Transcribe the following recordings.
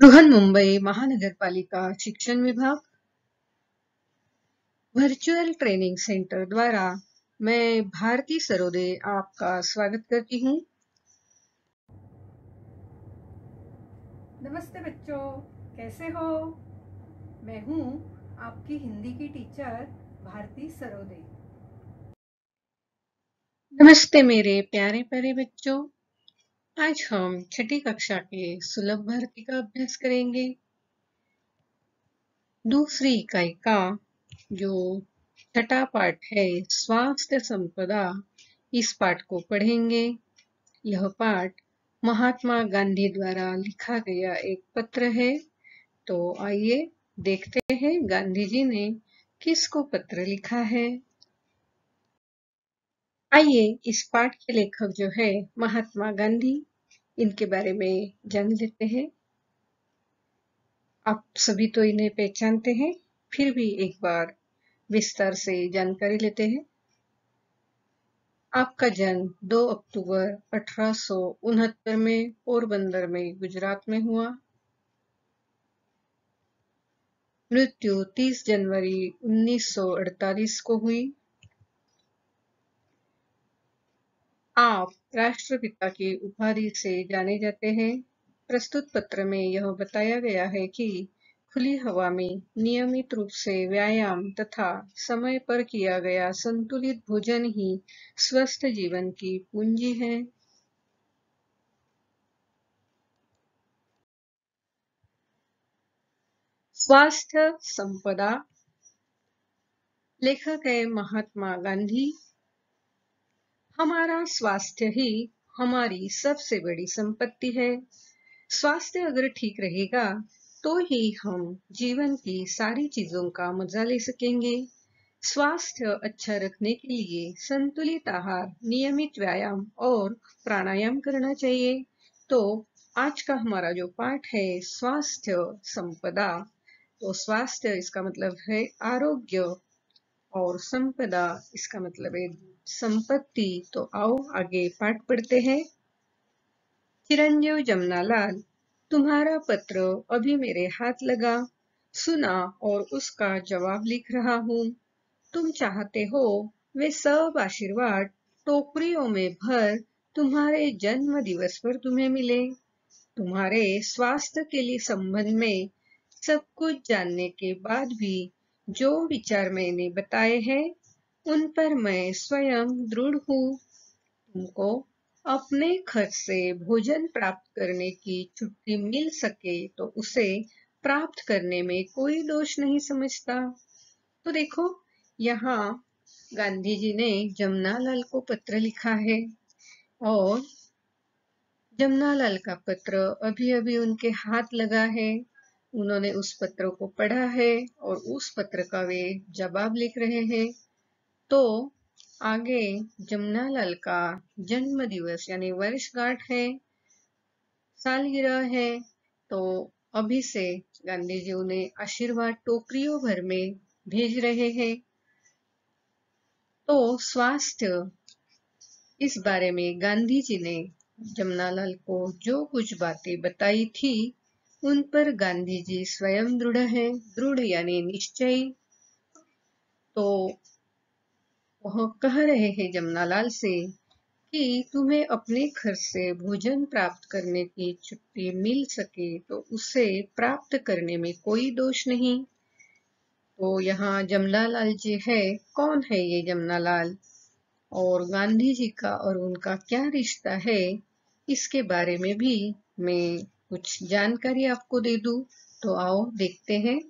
बृहन्मुंबई महानगरपालिका शिक्षण विभाग वर्चुअल ट्रेनिंग सेंटर द्वारा मैं भारती सरोदे आपका स्वागत करती हूँ। नमस्ते बच्चों, कैसे हो? मैं हूँ आपकी हिंदी की टीचर भारती सरोदे। नमस्ते मेरे प्यारे प्यारे बच्चों, आज हम छठी कक्षा के सुलभ भारती का अभ्यास करेंगे। दूसरी इकाई का जो छठा पाठ है स्वास्थ्य संपदा, इस पाठ को पढ़ेंगे। यह पाठ महात्मा गांधी द्वारा लिखा गया एक पत्र है। तो आइए देखते हैं गांधी जी ने किसको पत्र लिखा है। आइए इस पाठ के लेखक जो है महात्मा गांधी, इनके बारे में जान लेते हैं। आप सभी तो इन्हें पहचानते हैं, फिर भी एक बार विस्तार से जानकारी लेते हैं। आपका जन्म 2 अक्टूबर 1869 में पोरबंदर में गुजरात में हुआ। मृत्यु 30 जनवरी 1948 को हुई। आप राष्ट्रपिता की उपाधि से जाने जाते हैं। प्रस्तुत पत्र में यह बताया गया है कि खुली हवा में नियमित रूप से व्यायाम तथा समय पर किया गया संतुलित भोजन ही स्वस्थ जीवन की पूंजी है। स्वास्थ्य संपदा, लेखक है महात्मा गांधी। हमारा स्वास्थ्य ही हमारी सबसे बड़ी संपत्ति है। स्वास्थ्य अगर ठीक रहेगा तो ही हम जीवन की सारी चीजों का मजा ले सकेंगे। स्वास्थ्य अच्छा रखने के लिए संतुलित आहार, नियमित व्यायाम और प्राणायाम करना चाहिए। तो आज का हमारा जो पाठ है स्वास्थ्य संपदा, तो स्वास्थ्य इसका मतलब है आरोग्य और संपदा इसका मतलब है संपत्ति। तो आओ आगे पाठ पढ़ते हैं। चिरंजीव जमनालाल, तुम्हारा पत्र अभी मेरे हाथ लगा, सुना और उसका जवाब लिख रहा हूँ। तुम चाहते हो वे सब आशीर्वाद टोकरियों में भर तुम्हारे जन्म दिवस पर तुम्हें मिले। तुम्हारे स्वास्थ्य के लिए संबंध में सब कुछ जानने के बाद भी जो विचार मैंने बताए हैं उन पर मैं स्वयं दृढ़ हूँ। तुमको अपने खर्च से भोजन प्राप्त करने की छुट्टी मिल सके तो उसे प्राप्त करने में कोई दोष नहीं समझता। तो देखो, यहाँ गांधी जी ने जमनालाल को पत्र लिखा है और जमनालाल का पत्र अभी अभी उनके हाथ लगा है। उन्होंने उस पत्र को पढ़ा है और उस पत्र का वे जवाब लिख रहे हैं। तो आगे जमनालाल का जन्म दिवस यानी वर्षगांठ है, सालगिरह है। तो अभी से गांधी जी उन्हें आशीर्वाद टोकरियों भर में भेज रहे हैं। तो स्वास्थ्य, इस बारे में गांधी जी ने जमनालाल को जो कुछ बातें बताई थी उन पर गांधी जी स्वयं दृढ़ है। दृढ़ यानी निश्चय। तो वह कह रहे हैं जमनालाल से कि तुम्हें अपने खर्च से भोजन प्राप्त करने की छुट्टी मिल सके तो उसे प्राप्त करने में कोई दोष नहीं। तो यहाँ जमनालाल जी है, कौन है ये जमनालाल और गांधी जी का और उनका क्या रिश्ता है, इसके बारे में भी मैं कुछ जानकारी आपको दे दूं। तो आओ देखते हैं।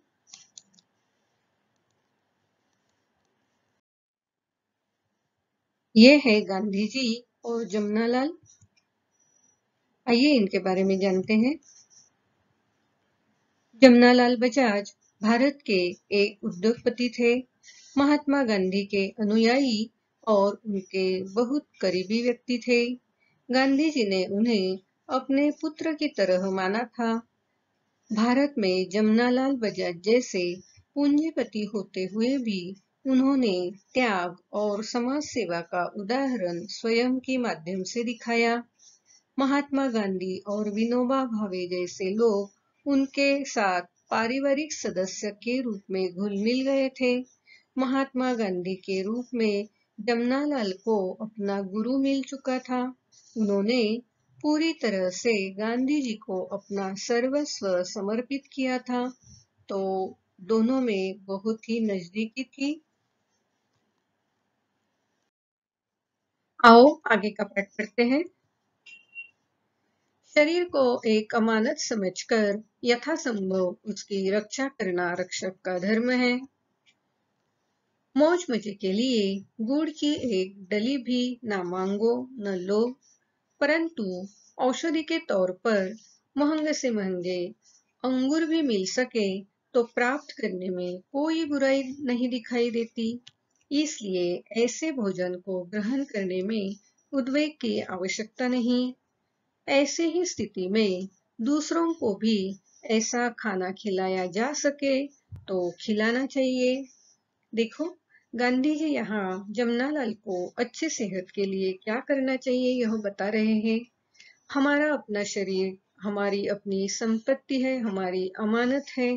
ये है गांधी जी और जमनालाल। आइए इनके बारे में जानते हैं। जमनालाल बजाज भारत के एक उद्योगपति थे। महात्मा गांधी के अनुयायी और उनके बहुत करीबी व्यक्ति थे। गांधी जी ने उन्हें अपने पुत्र की तरह माना था। भारत में जमनालाल बजाज जैसे पूंजीपति होते हुए भी उन्होंने त्याग और समाज सेवा का उदाहरण स्वयं के माध्यम से दिखाया। महात्मा गांधी और विनोबा भावे जैसे लोग उनके साथ पारिवारिक सदस्य के रूप में घुल मिल गए थे। महात्मा गांधी के रूप में जमनालाल को अपना गुरु मिल चुका था। उन्होंने पूरी तरह से गांधी जी को अपना सर्वस्व समर्पित किया था, तो दोनों में बहुत ही नजदीकी थी। आओ आगे का पाठ पढ़ते हैं। शरीर को एक अमानत समझकर यथासंभव उसकी रक्षा करना रक्षक का धर्म है। मौज मजे के लिए गुड़ की एक डली भी ना मांगो न लो, परंतु औषधि के तौर पर महंगे से महंगे अंगूर भी मिल सके तो प्राप्त करने में कोई बुराई नहीं दिखाई देती। इसलिए ऐसे भोजन को ग्रहण करने में उद्वेग की आवश्यकता नहीं। ऐसे ही स्थिति में दूसरों को भी ऐसा खाना खिलाया जा सके तो खिलाना चाहिए। देखो, गांधी जी यहाँ जमनालाल को अच्छी सेहत के लिए क्या करना चाहिए यह बता रहे हैं। हमारा अपना शरीर हमारी अपनी संपत्ति है, हमारी अमानत है।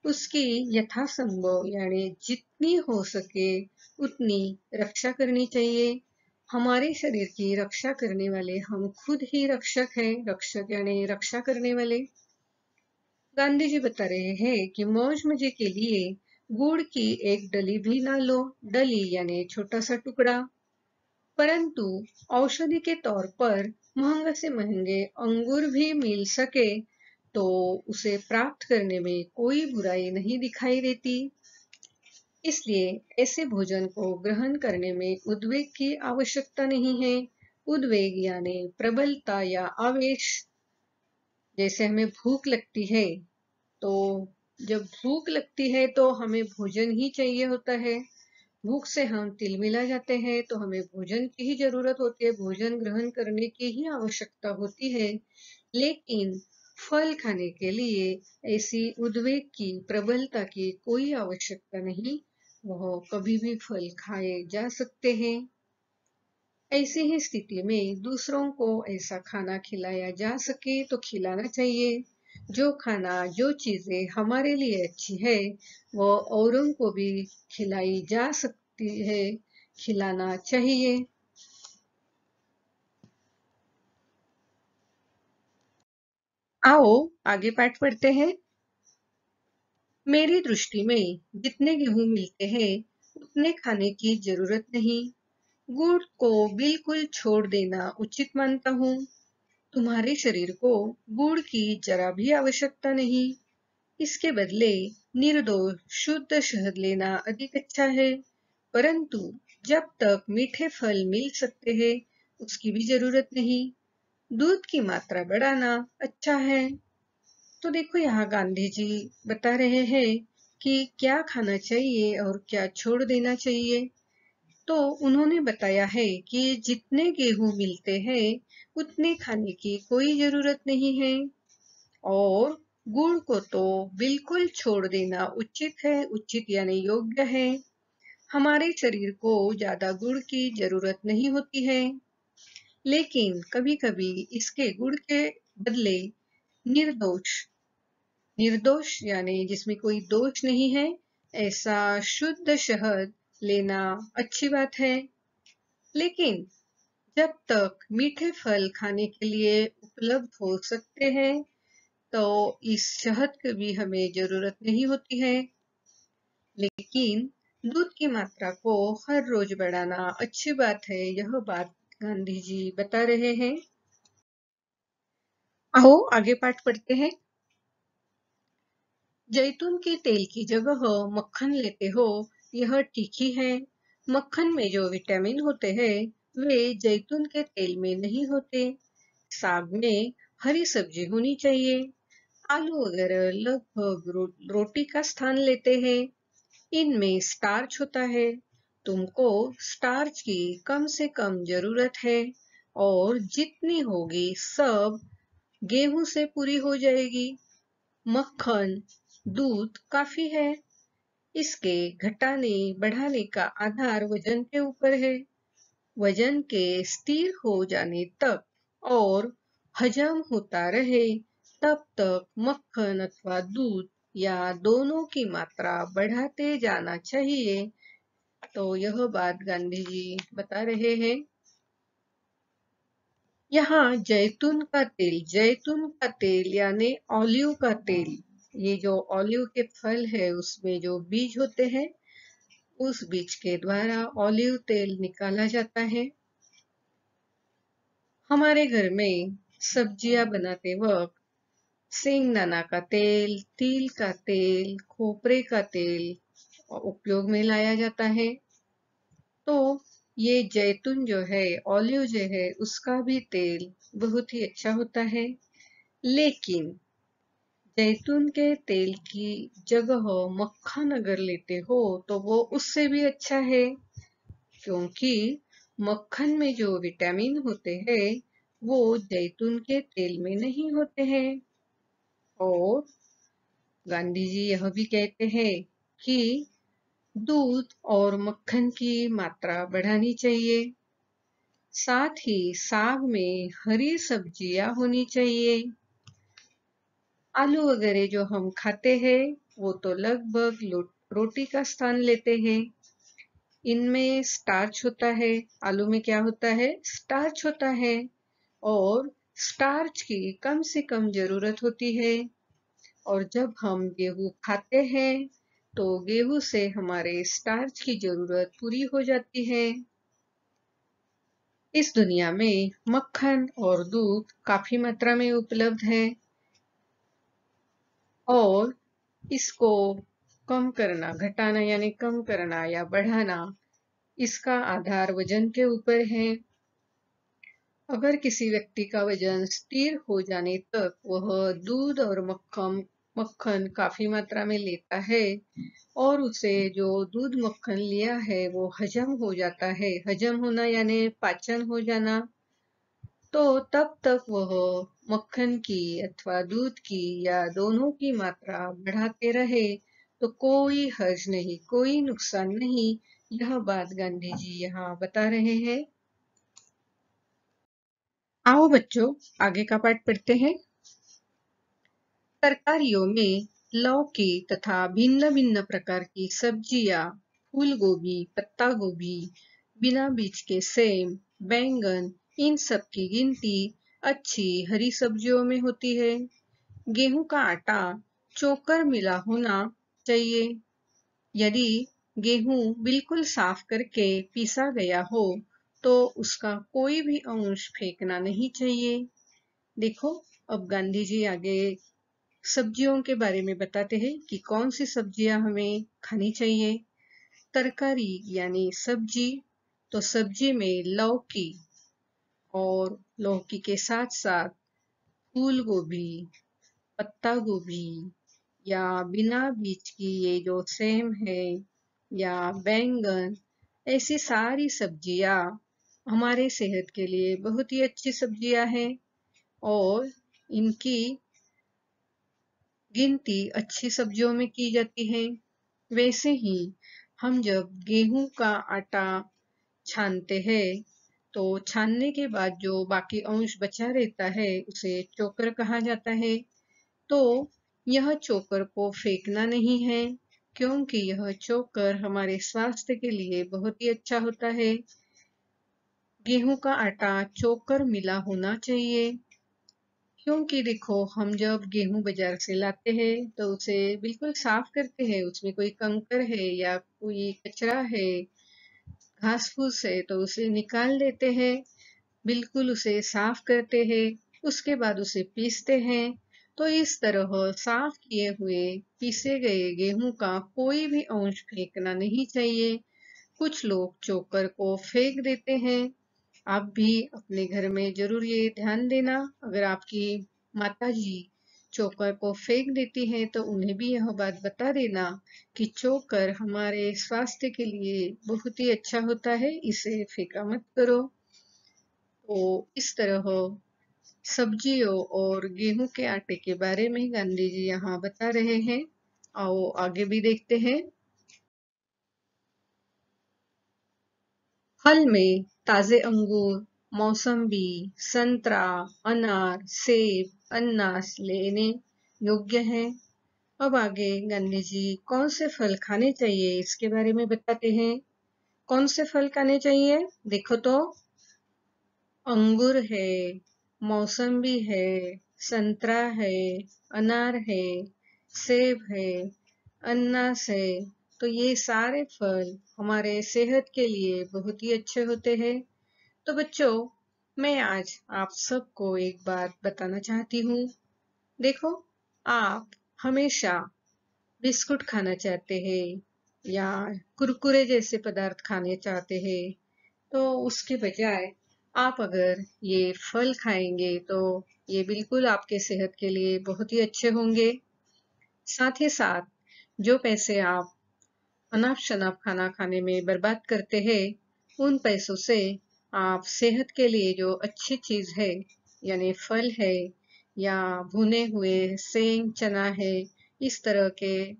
उसकी यथासंभव यानी जितनी हो सके उतनी रक्षा करनी चाहिए। हमारे शरीर की रक्षा करने वाले हम खुद ही रक्षक हैं। रक्षक यानी रक्षा करने वाले। गांधी जी बता रहे हैं कि मौज मजे के लिए गुड़ की एक डली भी ना लो। डली यानी छोटा सा टुकड़ा। परंतु औषधि के तौर पर महंगे से महंगे अंगूर भी मिल सके तो उसे प्राप्त करने में कोई बुराई नहीं दिखाई देती। इसलिए ऐसे भोजन को ग्रहण करने में उद्वेग की आवश्यकता नहीं है। उद्वेग यानी प्रबलता या आवेश। जैसे हमें भूख लगती है, तो जब भूख लगती है तो हमें भोजन ही चाहिए होता है। भूख से हम तिलमिला जाते हैं तो हमें भोजन की ही जरूरत होती है, भोजन ग्रहण करने की ही आवश्यकता होती है। लेकिन फल खाने के लिए ऐसी उद्वेग की प्रबलता की कोई आवश्यकता नहीं। वह कभी भी फल खाए जा सकते हैं। ऐसी ही स्थिति में दूसरों को ऐसा खाना खिलाया जा सके तो खिलाना चाहिए। जो खाना जो चीजें हमारे लिए अच्छी है वह औरों को भी खिलाई जा सकती है, खिलाना चाहिए। आओ आगे पाठ पढ़ते हैं। मेरी दृष्टि में जितने गेहूं मिलते हैं उतने खाने की जरूरत नहीं। गुड़ को बिल्कुल छोड़ देना उचित मानता हूँ। तुम्हारे शरीर को गुड़ की जरा भी आवश्यकता नहीं। इसके बदले निर्दोष शुद्ध शहद लेना अधिक अच्छा है। परंतु जब तक मीठे फल मिल सकते हैं उसकी भी जरूरत नहीं। दूध की मात्रा बढ़ाना अच्छा है। तो देखो, यहाँ गांधी जी बता रहे हैं कि क्या खाना चाहिए और क्या छोड़ देना चाहिए। तो उन्होंने बताया है कि जितने गेहूं मिलते हैं उतने खाने की कोई जरूरत नहीं है, और गुड़ को तो बिल्कुल छोड़ देना उचित है। उचित यानी योग्य है। हमारे शरीर को ज्यादा गुड़ की जरूरत नहीं होती है, लेकिन कभी-कभी इसके गुड़ के बदले निर्दोष निर्दोष यानी जिसमें कोई दोष नहीं है ऐसा शुद्ध शहद लेना अच्छी बात है। लेकिन जब तक मीठे फल खाने के लिए उपलब्ध हो सकते हैं तो इस शहद की भी हमें जरूरत नहीं होती है। लेकिन दूध की मात्रा को हर रोज बढ़ाना अच्छी बात है, यह बात गांधी जी बता रहे हैं। आओ आगे पाठ पढ़ते हैं। जैतून के तेल की जगह मक्खन लेते हो, यह ठीक ही है। मक्खन में जो विटामिन होते हैं वे जैतून के तेल में नहीं होते। साग में हरी सब्जी होनी चाहिए। आलू वगैरह लगभग रोटी का स्थान लेते हैं। इनमें स्टार्च होता है। तुमको स्टार्च की कम से कम जरूरत है, और जितनी होगी सब गेहूं से पूरी हो जाएगी। मक्खन दूध काफी है। इसके घटाने बढ़ाने का आधार वजन के ऊपर है। वजन के स्थिर हो जाने तक और हजम होता रहे तब तक मक्खन अथवा दूध या दोनों की मात्रा बढ़ाते जाना चाहिए। तो यह बात गांधी जी बता रहे हैं। यहाँ जैतून का तेल यानी ऑलिव का तेल, ये जो ऑलिव के फल है उसमें जो बीज होते हैं, उस बीज के द्वारा ऑलिव तेल निकाला जाता है। हमारे घर में सब्जियां बनाते वक्त सेंगदाना का तेल, तिल का तेल, खोपरे का तेल उपयोग में लाया जाता है। तो ये जैतून जो है, ऑलिव जो है, उसका भी तेल बहुत ही अच्छा होता है। लेकिन जैतून के तेल की जगह मक्खन अगर लेते हो तो वो उससे भी अच्छा है, क्योंकि मक्खन में जो विटामिन होते हैं वो जैतून के तेल में नहीं होते हैं। और गांधी जी यह भी कहते हैं कि दूध और मक्खन की मात्रा बढ़ानी चाहिए। साथ ही साग में हरी सब्जियां होनी चाहिए। आलू वगैरह जो हम खाते हैं वो तो लगभग रोटी का स्थान लेते हैं। इनमें स्टार्च होता है। आलू में क्या होता है? स्टार्च होता है। और स्टार्च की कम से कम जरूरत होती है। और जब हम गेहूं खाते हैं तो गेहूं से हमारे स्टार्च की जरूरत पूरी हो जाती है। इस दुनिया में मक्खन और दूध काफी मात्रा में उपलब्ध है, और इसको कम करना, घटाना यानी कम करना या बढ़ाना, इसका आधार वजन के ऊपर है। अगर किसी व्यक्ति का वजन स्थिर हो जाने तक वह दूध और मक्खन काफी मात्रा में लेता है, और उसे जो दूध मक्खन लिया है वो हजम हो जाता है, हजम होना यानी पाचन हो जाना, तो तब तक वह मक्खन की अथवा दूध की या दोनों की मात्रा बढ़ाते रहे तो कोई हर्ज नहीं, कोई नुकसान नहीं। यह बात गांधी जी यहाँ बता रहे हैं। आओ बच्चों, आगे का पाठ पढ़ते हैं। तरकारियों में लौकी तथा भिन्न भिन्न प्रकार की सब्जियां, फूल गोभी, पत्ता गोभी, बिना बीज के सेम, बैंगन, इन सब की गिनती अच्छी हरी सब्जियों में होती है। गेहूं का आटा चोकर मिला होना चाहिए। यदि गेहूं बिल्कुल साफ करके पीसा गया हो तो उसका कोई भी अंश फेंकना नहीं चाहिए। देखो, अब गांधी जी आगे सब्जियों के बारे में बताते हैं कि कौन सी सब्जियां हमें खानी चाहिए। तरकारी यानी सब्जी, तो सब्जी में लौकी और लौकी के साथ साथ फूल गोभी, पत्ता गोभी, या बिना बीज की ये जो सेम है, या बैंगन, ऐसी सारी सब्जियां हमारे सेहत के लिए बहुत ही अच्छी सब्जियां हैं, और इनकी गिनती अच्छी सब्जियों में की जाती है। वैसे ही हम जब गेहूं का आटा छानते हैं तो छानने के बाद जो बाकी अंश बचा रहता है उसे चोकर कहा जाता है। तो यह चोकर को फेंकना नहीं है, क्योंकि यह चोकर हमारे स्वास्थ्य के लिए बहुत ही अच्छा होता है। गेहूं का आटा चोकर मिला होना चाहिए, क्योंकि देखो, हम जब गेहूं बाजार से लाते हैं तो उसे बिल्कुल साफ करते हैं, उसमें कोई कंकर है या कोई कचरा है, घास फूस है, तो उसे निकाल देते हैं, बिल्कुल उसे साफ करते हैं, उसके बाद उसे पीसते हैं। तो इस तरह साफ किए हुए पीसे गए गेहूं का कोई भी अंश फेंकना नहीं चाहिए। कुछ लोग चोकर को फेंक देते हैं। आप भी अपने घर में जरूर ये ध्यान देना, अगर आपकी माताजी चोकर को फेंक देती हैं तो उन्हें भी यह बात बता देना कि चोकर हमारे स्वास्थ्य के लिए बहुत ही अच्छा होता है, इसे फेंका मत करो। तो इस तरह सब्जियों और गेहूं के आटे के बारे में गांधी जी यहाँ बता रहे हैं। आओ आगे भी देखते हैं। फल में ताजे अंगूर, मौसम्बी, संतरा, अनार, सेब, अनानास लेने योग्य हैं। अब आगे गांधी जी कौन से फल खाने चाहिए इसके बारे में बताते हैं। कौन से फल खाने चाहिए? देखो तो, अंगूर है, मौसम्बी है, संतरा है, अनार है, सेब है, अनानास है। तो ये सारे फल हमारे सेहत के लिए बहुत ही अच्छे होते हैं। तो बच्चों, मैं आज आप सबको एक बात बताना चाहती हूँ। देखो, आप हमेशा बिस्कुट खाना चाहते हैं या कुरकुरे जैसे पदार्थ खाने चाहते हैं, तो उसके बजाय आप अगर ये फल खाएंगे तो ये बिल्कुल आपके सेहत के लिए बहुत ही अच्छे होंगे। साथ ही साथ जो पैसे आप अनाप शनाप खाना खाने में बर्बाद करते हैं, उन पैसों से आप सेहत के लिए जो अच्छी चीज है, यानी फल है या भुने हुए सेंग चना है, इस तरह के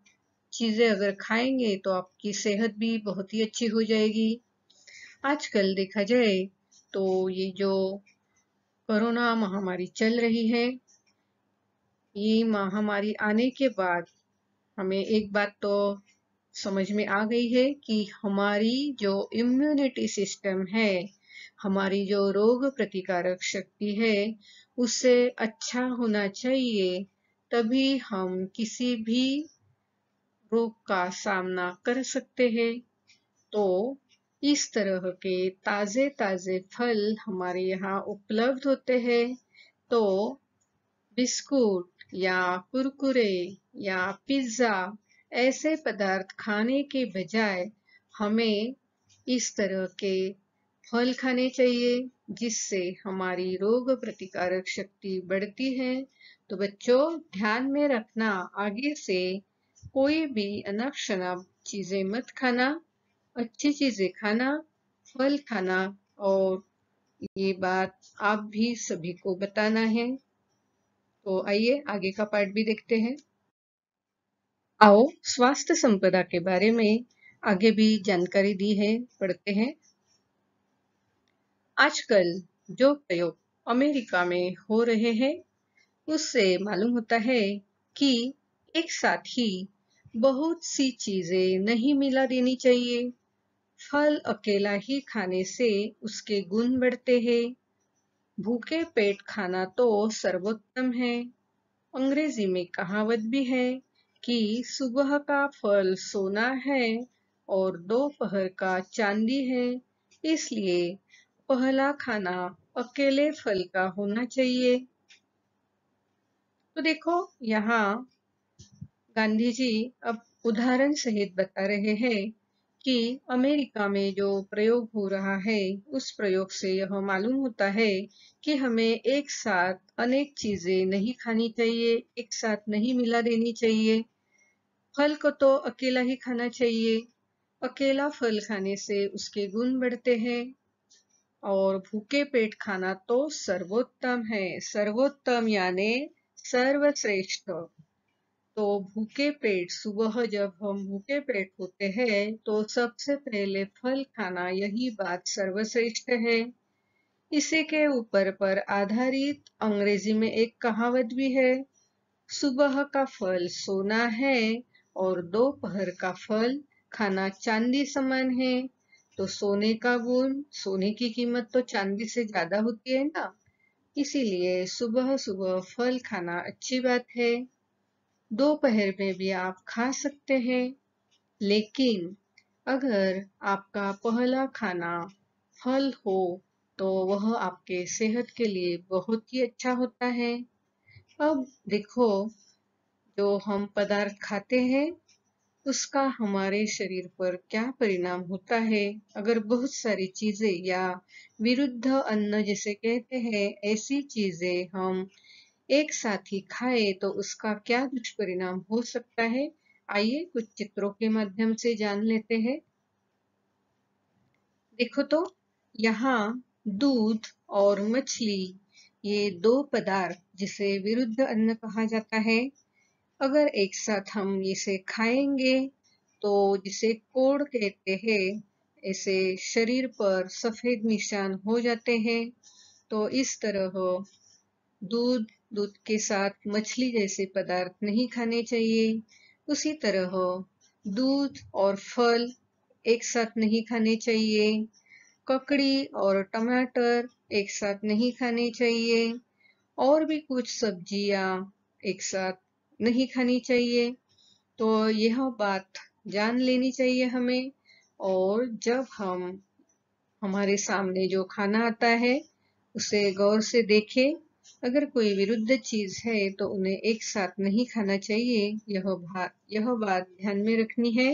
चीजें अगर खाएंगे तो आपकी सेहत भी बहुत ही अच्छी हो जाएगी। आजकल देखा जाए तो ये जो कोरोना महामारी चल रही है, ये महामारी आने के बाद हमें एक बात तो समझ में आ गई है कि हमारी जो इम्यूनिटी सिस्टम है, हमारी जो रोग प्रतिकारक शक्ति है, उससे अच्छा होना चाहिए, तभी हम किसी भी रोग का सामना कर सकते हैं। तो इस तरह के ताजे ताजे फल हमारे यहाँ उपलब्ध होते हैं। तो बिस्कुट या कुरकुरे या पिज्जा ऐसे पदार्थ खाने के बजाय हमें इस तरह के फल खाने चाहिए, जिससे हमारी रोग प्रतिकारक शक्ति बढ़ती है। तो बच्चों, ध्यान में रखना, आगे से कोई भी अनाप शनाप चीजें मत खाना, अच्छी चीजें खाना, फल खाना। और ये बात आप भी सभी को बताना है। तो आइए आगे का पार्ट भी देखते हैं। आओ स्वास्थ्य संपदा के बारे में आगे भी जानकारी दी है, पढ़ते हैं। आजकल जो प्रयोग अमेरिका में हो रहे हैं, उससे मालूम होता है कि एक साथ ही बहुत सी चीजें नहीं मिला देनी चाहिए। फल अकेला ही खाने से उसके गुण बढ़ते हैं। भूखे पेट खाना तो सर्वोत्तम है। अंग्रेजी में कहावत भी है कि सुबह का फल सोना है और दोपहर का चांदी है। इसलिए पहला खाना अकेले फल का होना चाहिए। तो देखो, यहाँ गांधी जी अब उदाहरण सहित बता रहे हैं कि अमेरिका में जो प्रयोग हो रहा है, उस प्रयोग से यह मालूम होता है कि हमें एक साथ अनेक चीजें नहीं खानी चाहिए, एक साथ नहीं मिला देनी चाहिए। फल को तो अकेला ही खाना चाहिए। अकेला फल खाने से उसके गुण बढ़ते हैं। और भूखे पेट खाना तो सर्वोत्तम है। सर्वोत्तम यानी सर्वश्रेष्ठ। तो भूखे पेट, सुबह जब हम भूखे पेट होते हैं तो सबसे पहले फल खाना, यही बात सर्वश्रेष्ठ है। इसी के ऊपर पर आधारित अंग्रेजी में एक कहावत भी है, सुबह का फल सोना है और दोपहर का फल खाना चांदी समान है। तो सोने का गुण, सोने की कीमत तो चांदी से ज्यादा होती है ना, इसीलिए सुबह सुबह फल खाना अच्छी बात है। दोपहर में भी आप खा सकते हैं, लेकिन अगर आपका पहला खाना फल हो तो वह आपके सेहत के लिए बहुत ही अच्छा होता है। अब देखो, जो हम पदार्थ खाते हैं उसका हमारे शरीर पर क्या परिणाम होता है। अगर बहुत सारी चीजें या विरुद्ध अन्न जिसे कहते हैं, ऐसी चीजें हम एक साथ ही खाए तो उसका क्या दुष्परिणाम हो सकता है, आइए कुछ चित्रों के माध्यम से जान लेते हैं। देखो तो, यहाँ दूध और मछली, ये दो पदार्थ जिसे विरुद्ध अन्न कहा जाता है, अगर एक साथ हम इसे खाएंगे तो जिसे कोड़ कहते हैं, ऐसे शरीर पर सफेद निशान हो जाते हैं। तो इस तरह दूध दूध के साथ मछली जैसे पदार्थ नहीं खाने चाहिए। उसी तरह दूध और फल एक साथ नहीं खाने चाहिए। ककड़ी और टमाटर एक साथ नहीं खाने चाहिए। और भी कुछ सब्जियां एक साथ नहीं खानी चाहिए। तो यह बात जान लेनी चाहिए हमें। और जब हम हमारे सामने जो खाना आता है उसे गौर से देखें। अगर कोई विरुद्ध चीज है तो उन्हें एक साथ नहीं खाना चाहिए। यह बात ध्यान में रखनी है।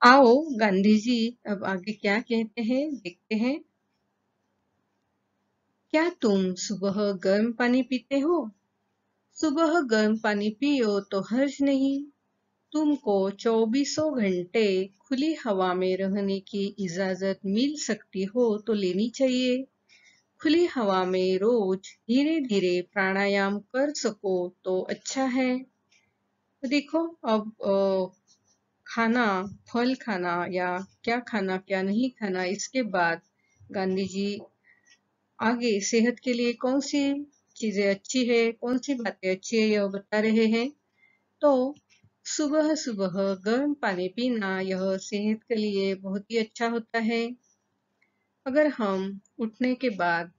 आओ गांधी जी अब आगे क्या कहते हैं देखते हैं। क्या तुम सुबह गर्म पानी पीते हो? सुबह गर्म पानी पियो तो हर्ज नहीं। तुमको चौबीसों घंटे खुली हवा में रहने की इजाजत मिल सकती हो तो लेनी चाहिए। खुली हवा में रोज धीरे धीरे प्राणायाम कर सको तो अच्छा है। तो देखो अब खाना, फल खाना या क्या खाना क्या नहीं खाना, इसके बाद गांधी जी आगे सेहत के लिए कौन सी चीजें अच्छी है, कौन सी बातें अच्छी है, यह बता रहे हैं। तो सुबह सुबह गर्म पानी पीना यह सेहत के लिए बहुत ही अच्छा होता है। अगर हम उठने के बाद,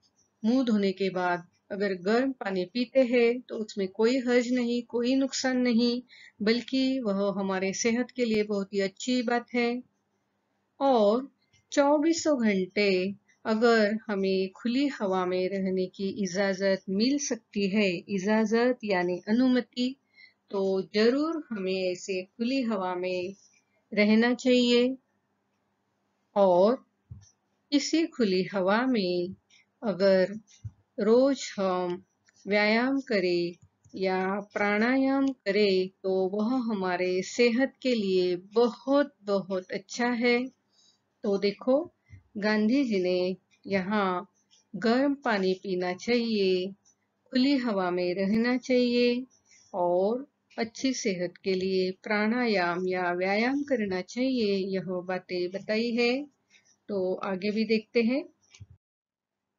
मुंह धोने के बाद अगर गर्म पानी पीते हैं तो उसमें कोई हर्ज नहीं, कोई नुकसान नहीं, बल्कि वह हमारे सेहत के लिए बहुत ही अच्छी बात है। और चौबीसों घंटे अगर हमें खुली हवा में रहने की इजाजत मिल सकती है, इजाजत यानी अनुमति, तो जरूर हमें ऐसे खुली हवा में रहना चाहिए। और इसी खुली हवा में अगर रोज हम व्यायाम करें या प्राणायाम करें तो वह हमारे सेहत के लिए बहुत बहुत अच्छा है। तो देखो गांधी जी ने यहाँ गर्म पानी पीना चाहिए, खुली हवा में रहना चाहिए और अच्छी सेहत के लिए प्राणायाम या व्यायाम करना चाहिए, यह बातें बताई है। तो आगे भी देखते हैं।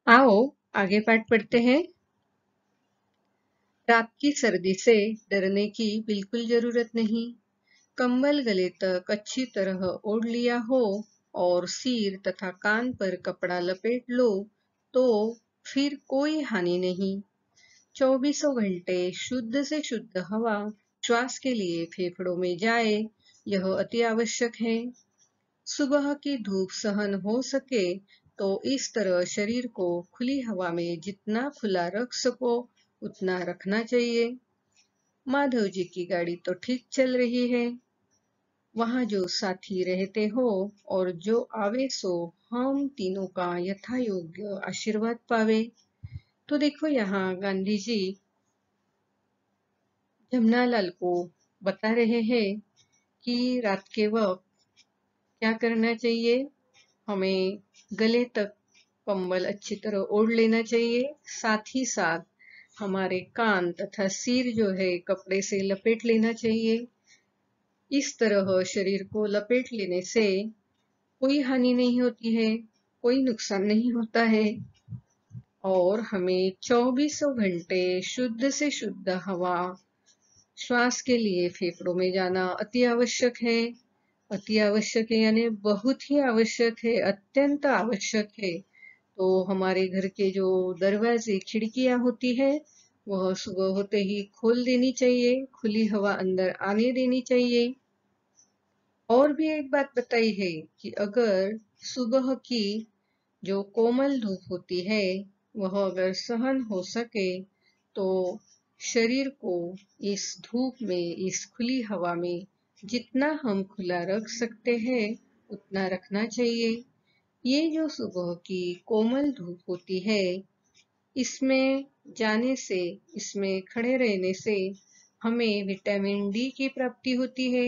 आओ आगे पाठ पढ़ते हैं। रात की सर्दी से डरने की बिल्कुल जरूरत नहीं। कंबल गले तक अच्छी तरह ओढ़ लिया हो और सिर तथा कान पर कपड़ा लपेट लो तो फिर कोई हानि नहीं। चौबीसों घंटे शुद्ध से शुद्ध हवा श्वास के लिए फेफड़ों में जाए, यह अति आवश्यक है। सुबह की धूप सहन हो सके तो इस तरह शरीर को खुली हवा में जितना खुला रख सको उतना रखना चाहिए। माधव जी की गाड़ी तो ठीक चल रही है। वहां जो साथी रहते हो और जो आवे सो हम तीनों का यथा योग्य आशीर्वाद पावे। तो देखो यहाँ गांधी जी जमनालाल को बता रहे हैं कि रात के वक्त क्या करना चाहिए। हमें गले तक कंबल अच्छी तरह ओढ़ लेना चाहिए, साथ ही साथ हमारे कान तथा सिर जो है कपड़े से लपेट लेना चाहिए। इस तरह शरीर को लपेट लेने से कोई हानि नहीं होती है, कोई नुकसान नहीं होता है। और हमें चौबीसों घंटे शुद्ध से शुद्ध हवा श्वास के लिए फेफड़ों में जाना अति आवश्यक है। अति आवश्यक है यानी बहुत ही आवश्यक है, अत्यंत आवश्यक है। तो हमारे घर के जो दरवाजे खिड़कियां होती है वह सुबह होते ही खोल देनी चाहिए, खुली हवा अंदर आने देनी चाहिए। और भी एक बात बताई है कि अगर सुबह की जो कोमल धूप होती है वह अगर सहन हो सके तो शरीर को इस धूप में, इस खुली हवा में जितना हम खुला रख सकते हैं उतना रखना चाहिए। ये जो सुबह की कोमल धूप होती है इसमें जाने से, इसमें खड़े रहने से हमें विटामिन डी की प्राप्ति होती है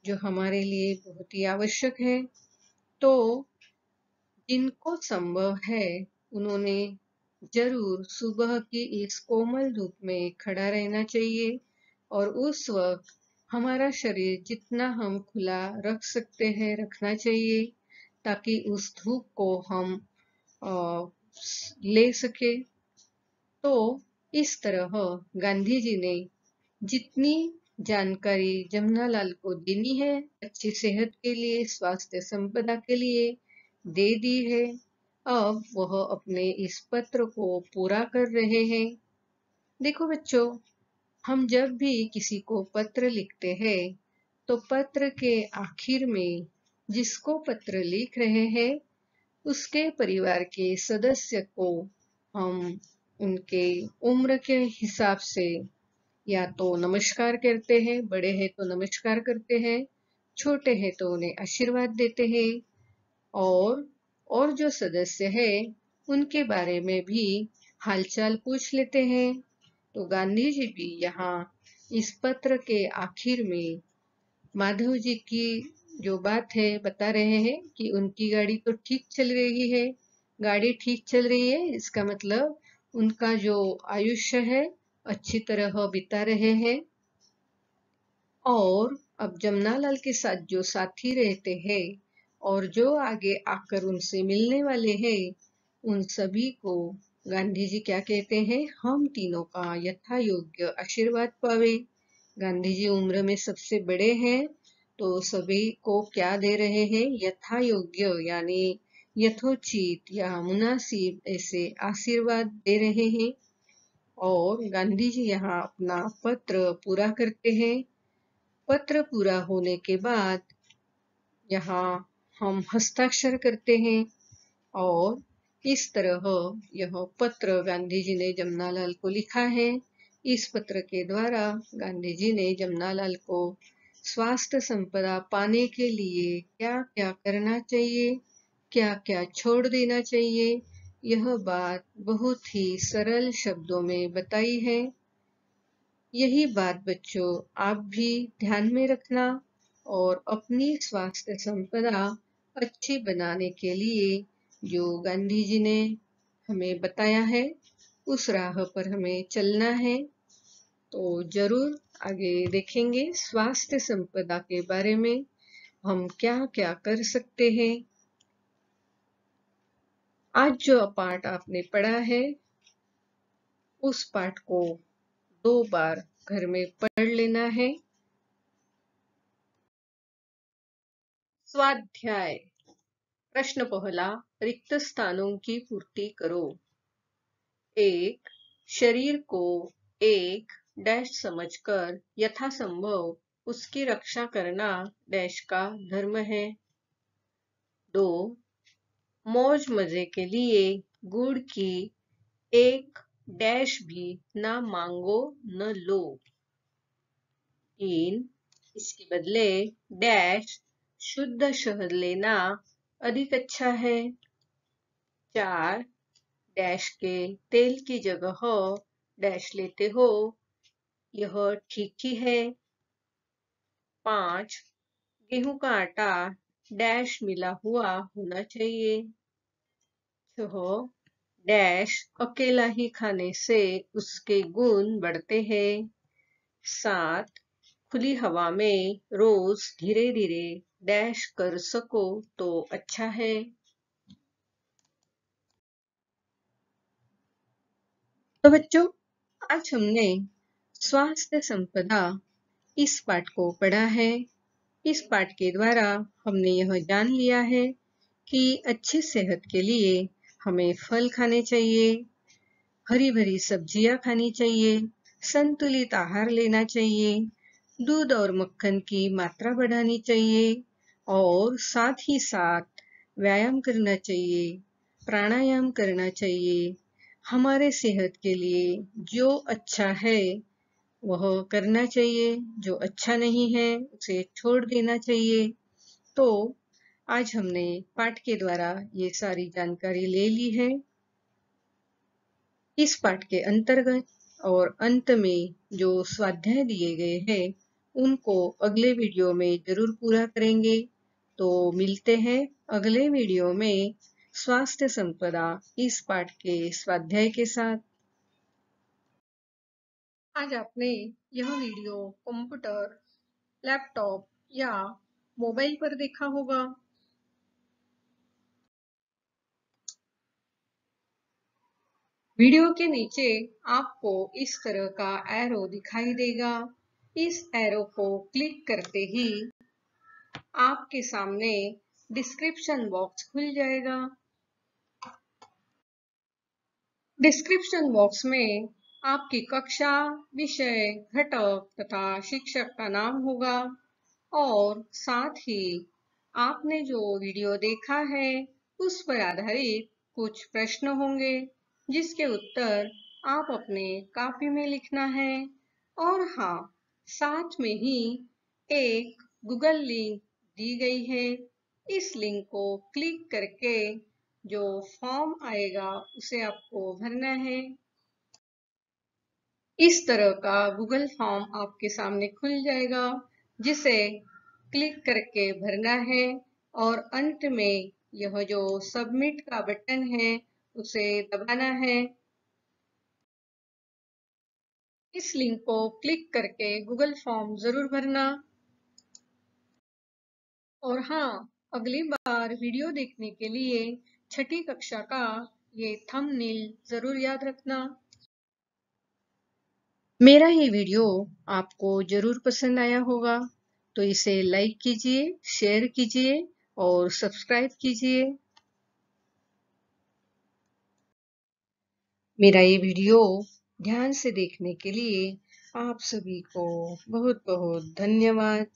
जो हमारे लिए बहुत ही आवश्यक है। तो जिनको संभव है उन्होंने जरूर सुबह की इस कोमल धूप में खड़ा रहना चाहिए और उस वक्त हमारा शरीर जितना हम खुला रख सकते हैं रखना चाहिए, ताकि उस धूप को हम अ, ले सके। तो इस तरह गांधी जी ने जितनी जानकारी जमनालाल को देनी है अच्छी सेहत के लिए, स्वास्थ्य संपदा के लिए, दे दी है। अब वह अपने इस पत्र को पूरा कर रहे हैं। देखो बच्चों, हम जब भी किसी को पत्र लिखते हैं तो पत्र के आखिर में जिसको पत्र लिख रहे हैं उसके परिवार के सदस्य को हम उनके उम्र के हिसाब से या तो नमस्कार करते हैं, बड़े हैं तो नमस्कार करते हैं, छोटे हैं तो उन्हें आशीर्वाद देते हैं। और जो सदस्य है उनके बारे में भी हालचाल पूछ लेते हैं। तो गांधी जी भी यहाँ इस पत्र के आखिर में माधव जी की जो बात है बता रहे हैं कि उनकी गाड़ी तो ठीक चल रही है। गाड़ी ठीक चल रही है इसका मतलब उनका जो आयुष्य है अच्छी तरह बिता रहे हैं। और अब जमनालाल के साथ जो साथी रहते हैं और जो आगे आकर उनसे मिलने वाले हैं उन सभी को गांधी जी क्या कहते हैं, हम तीनों का यथा योग्य आशीर्वाद पावे। गांधी जी उम्र में सबसे बड़े हैं तो सभी को क्या दे रहे हैं, यथा योग्य यानी यथोचित या मुनासिब ऐसे आशीर्वाद दे रहे हैं। और गांधी जी यहाँ अपना पत्र पूरा करते हैं। पत्र पूरा होने के बाद यहाँ हम हस्ताक्षर करते हैं और इस तरह यह पत्र गांधी जी ने जमनालाल को लिखा है। इस पत्र के द्वारा गांधी जी ने जमनालाल को स्वास्थ्य संपदा पाने के लिए क्या क्या करना चाहिए, क्या क्या छोड़ देना चाहिए, यह बात बहुत ही सरल शब्दों में बताई है। यही बात बच्चों आप भी ध्यान में रखना और अपनी स्वास्थ्य संपदा अच्छी बनाने के लिए जो गांधी जी ने हमें बताया है उस राह पर हमें चलना है। तो जरूर आगे देखेंगे स्वास्थ्य संपदा के बारे में हम क्या क्या कर सकते हैं। आज जो पाठ आपने पढ़ा है उस पाठ को 2 बार घर में पढ़ लेना है। स्वाध्याय प्रश्न पहला, रिक्त स्थानों की पूर्ति करो। 1. शरीर को एक डैश समझकर यथासंभव उसकी रक्षा करना डैश का धर्म है। 2. मौज मजे के लिए गुड़ की एक डैश भी न मांगो न लो। 3. इसके बदले डैश शुद्ध शहद लेना अधिक अच्छा है। 4. डैश के तेल की जगह डैश लेते हो यह ठीक ही है। 5. गेहूं का आटा डैश मिला हुआ होना चाहिए। 6. डैश अकेला ही खाने से उसके गुण बढ़ते हैं। 7. खुली हवा में रोज धीरे धीरे डैश कर सको तो अच्छा है। तो बच्चों, आज हमने स्वास्थ्य संपदा इस पाठ को पढ़ा है। इस पाठ के द्वारा हमने यह जान लिया है कि अच्छी सेहत के लिए हमें फल खाने चाहिए, हरी भरी सब्जियां खानी चाहिए, संतुलित आहार लेना चाहिए, दूध और मक्खन की मात्रा बढ़ानी चाहिए और साथ ही साथ व्यायाम करना चाहिए, प्राणायाम करना चाहिए। हमारे सेहत के लिए जो अच्छा है वह करना चाहिए, जो अच्छा नहीं है उसे छोड़ देना चाहिए। तो आज हमने पाठ के द्वारा ये सारी जानकारी ले ली है। इस पाठ के अंतर्गत और अंत में जो स्वाध्याय दिए गए हैं उनको अगले वीडियो में जरूर पूरा करेंगे। तो मिलते हैं अगले वीडियो में स्वास्थ्य संपदा इस पाठ के स्वाध्याय के साथ। आज आपने यह वीडियो कंप्यूटर लैपटॉप या मोबाइल पर देखा होगा। वीडियो के नीचे आपको इस तरह का एरो दिखाई देगा। इस एरो को क्लिक करते ही आपके सामने डिस्क्रिप्शन बॉक्स खुल जाएगा। डिस्क्रिप्शन बॉक्स में आपकी कक्षा, विषय, घटक तथा शिक्षक का नाम होगा और साथ ही आपने जो वीडियो देखा है उस पर आधारित कुछ प्रश्न होंगे जिसके उत्तर आप अपने कॉपी में लिखना है। और हाँ, साथ में ही एक गूगल लिंक दी गई है। इस लिंक को क्लिक करके जो फॉर्म आएगा उसे आपको भरना है। इस तरह का गूगल फॉर्म आपके सामने खुल जाएगा जिसे क्लिक करके भरना है और अंत में यह जो सबमिट का बटन है उसे दबाना है। इस लिंक को क्लिक करके गूगल फॉर्म जरूर भरना। और हाँ, अगली बार वीडियो देखने के लिए छठी कक्षा का ये थंबनेल जरूर याद रखना। मेरा ये वीडियो आपको जरूर पसंद आया होगा, तो इसे लाइक कीजिए, शेयर कीजिए और सब्सक्राइब कीजिए। मेरा ये वीडियो ध्यान से देखने के लिए आप सभी को बहुत बहुत धन्यवाद।